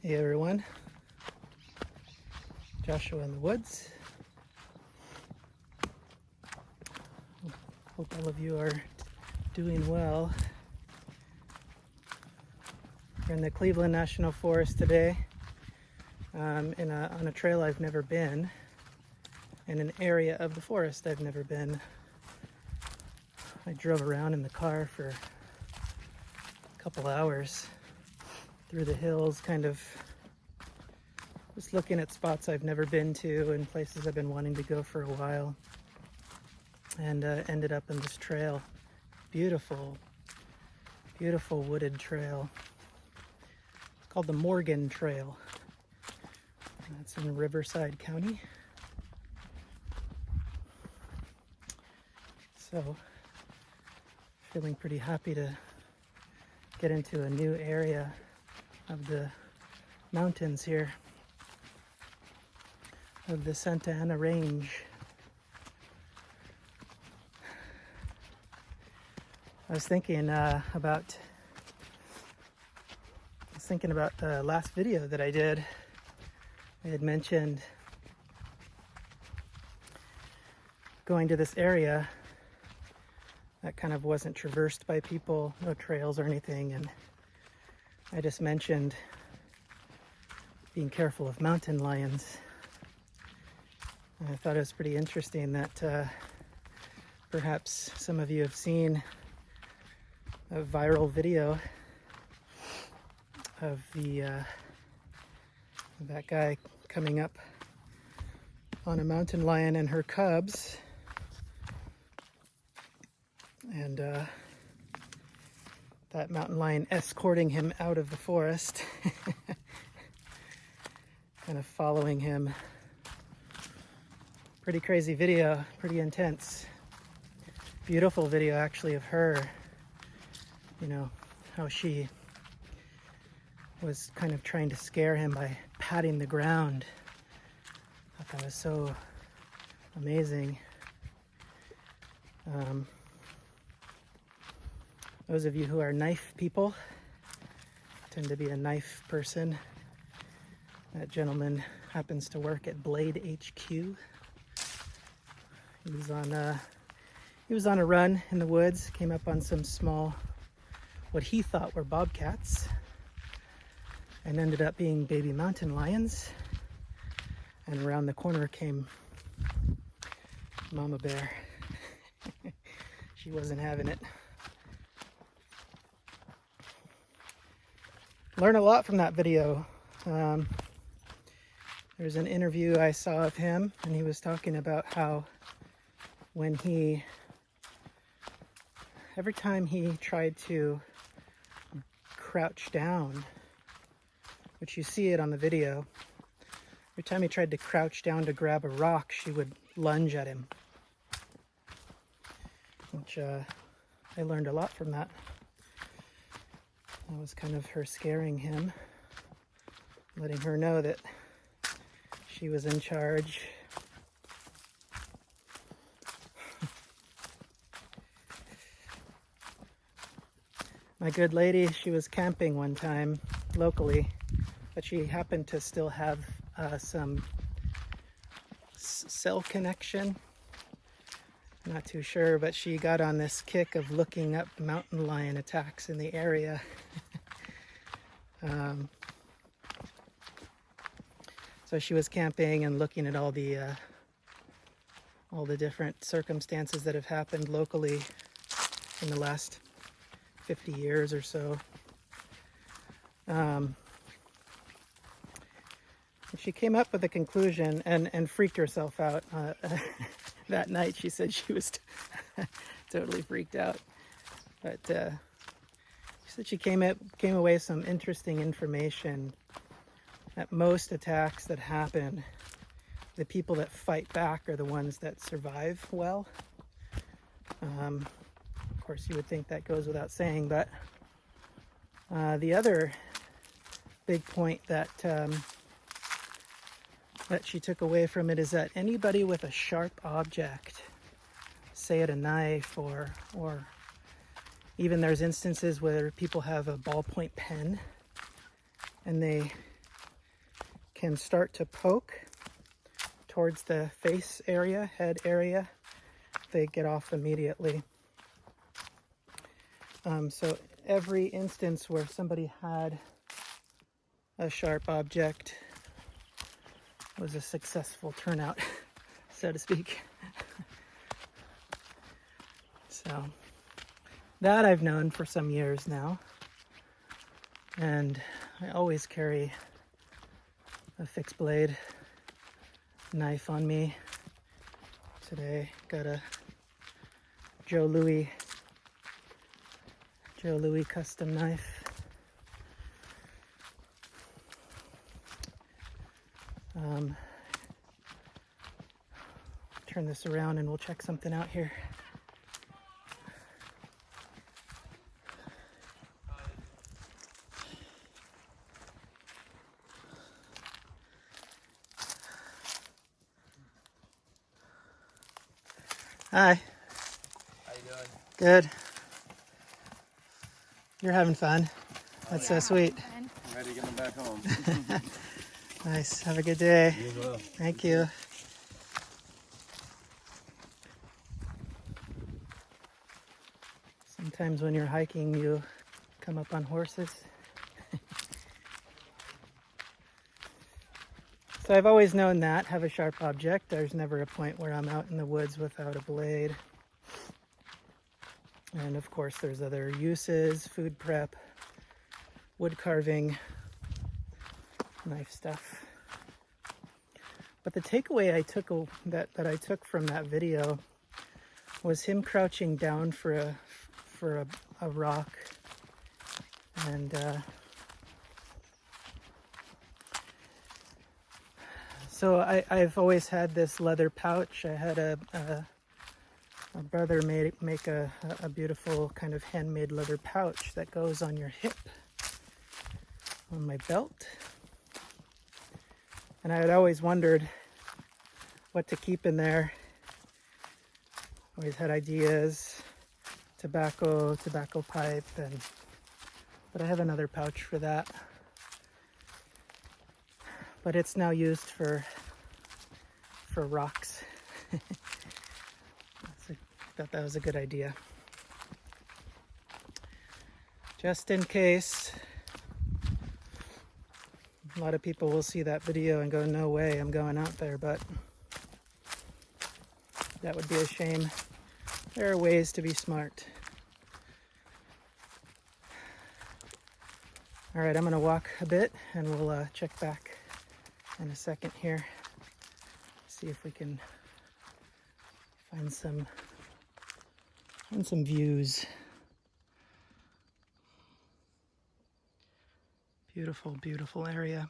Hey everyone, Joshua in the woods. Hope all of you are doing well. We're in the Cleveland National Forest today, on a trail I've never been, in an area of the forest I've never been. I drove around in the car for a couple hours through the hills, kind of just looking at spots I've never been to and places I've been wanting to go for a while, and ended up in this trail. Beautiful, beautiful wooded trail. It's called the Morgan Trail. That's in Riverside County. So, feeling pretty happy to get into a new area of the mountains here, of the Santa Ana Range. I was thinking about the last video that I did. I had mentioned going to this area that kind of wasn't traversed by people, no trails or anything, and I just mentioned being careful of mountain lions. And I thought it was pretty interesting that perhaps some of you have seen a viral video of that guy coming up on a mountain lion and her cubs, and that mountain lion escorting him out of the forest, kind of following him. Pretty crazy video, pretty intense. Beautiful video actually of her, you know, how she was kind of trying to scare him by patting the ground. I thought that was so amazing. Those of you who are knife people, tend to be a knife person. That gentleman happens to work at Blade HQ. He was on a run in the woods, came up on some small, what he thought were bobcats, and ended up being baby mountain lions. And around the corner came Mama Bear. She wasn't having it. Learn a lot from that video. There's an interview I saw of him, and he was talking about how every time he tried to crouch down, which you see it on the video, every time he tried to crouch down to grab a rock, she would lunge at him, which I learned a lot from that. That was kind of her scaring him, letting her know that she was in charge. My good lady, she was camping one time locally, but she happened to still have some cell connection. Not too sure, but she got on this kick of looking up mountain lion attacks in the area. So she was camping and looking at all the different circumstances that have happened locally in the last 50 years or so. She came up with a conclusion and freaked herself out. That night she said she was totally freaked out. But she said she came away with some interesting information that most attacks that happen, the people that fight back are the ones that survive well. Of course, you would think that goes without saying, but the other big point that she took away from it is that anybody with a sharp object, say it a knife, or even there's instances where people have a ballpoint pen and they can start to poke towards the face area, head area, they get off immediately. So every instance where somebody had a sharp object was a successful turnout, so to speak. So that I've known for some years now, and I always carry a fixed blade knife on me. Today got a Joe Louis custom knife. Turn this around and we'll check something out here. Hi. How you doing? Good. You're having fun. That's so sweet. I'm ready to get them back home. Nice. Have a good day. You as well. Thank you. Sometimes when you're hiking, you come up on horses. So I've always known that, have a sharp object. There's never a point where I'm out in the woods without a blade. And of course there's other uses, food prep, wood carving, knife stuff. But the takeaway I took that I took from that video was him crouching down for a rock, and so I've always had this leather pouch. I had a brother make a beautiful kind of handmade leather pouch that goes on your hip on my belt. And I had always wondered what to keep in there. Always had ideas, tobacco pipe, but I have another pouch for that. But it's now used for rocks. Thought that was a good idea. Just in case. A lot of people will see that video and go, no way, I'm going out there, but that would be a shame. There are ways to be smart. All right, I'm gonna walk a bit and we'll check back in a second here. See if we can find some views. Beautiful, beautiful area.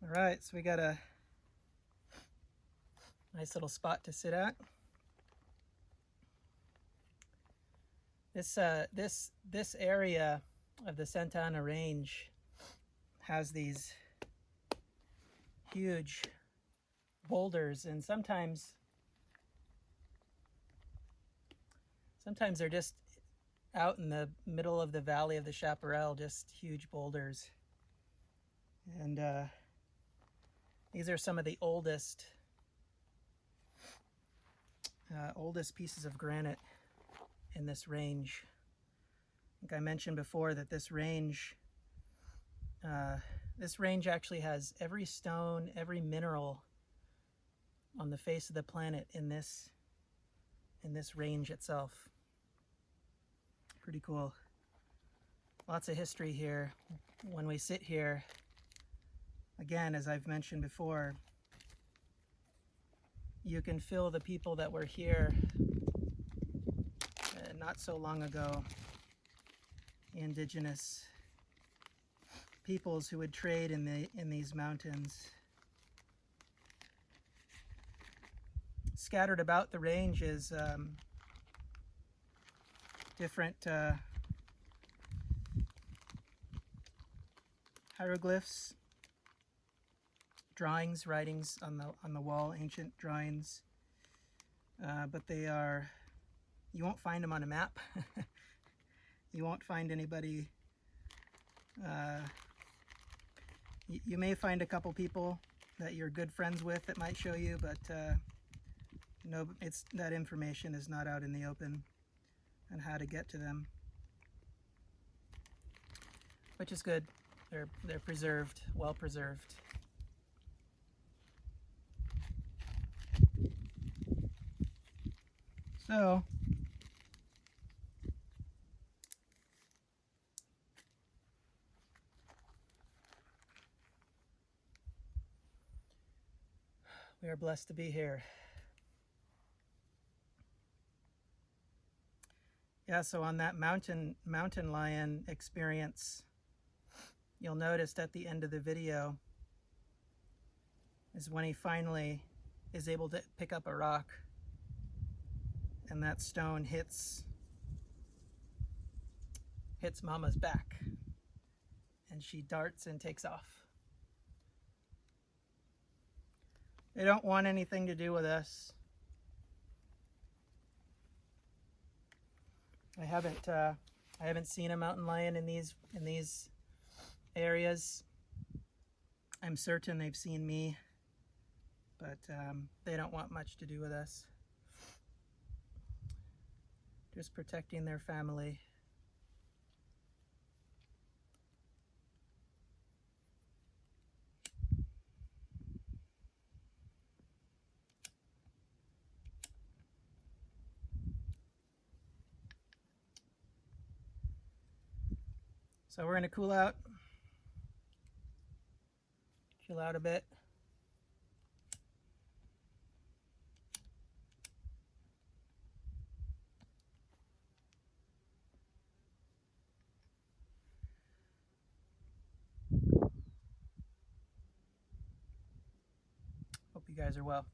All right, so we got a nice little spot to sit at. This area of the Santa Ana Range has these huge boulders, and sometimes they're just out in the middle of the valley of the Chaparral, just huge boulders. And these are some of the oldest pieces of granite in this range. I think I mentioned before that this range actually has every stone, every mineral on the face of the planet in this range itself. Pretty cool. Lots of history here. When we sit here, again, as I've mentioned before, you can feel the people that were here not so long ago, the indigenous peoples who would trade in these mountains. Scattered about the range is different hieroglyphs, drawings, writings on the wall, ancient drawings, but they are, you won't find them on a map. You won't find anybody. You may find a couple people that you're good friends with that might show you, but no, that information is not out in the open on how to get to them, which is good. They're preserved, well preserved. So we are blessed to be here. Yeah, so on that mountain lion experience, you'll notice at the end of the video is when he finally is able to pick up a rock, and that stone hits Mama's back, and she darts and takes off. They don't want anything to do with us. I haven't seen a mountain lion in these areas. I'm certain they've seen me, but they don't want much to do with us. Just protecting their family. So we're gonna chill out a bit. Hope you guys are well.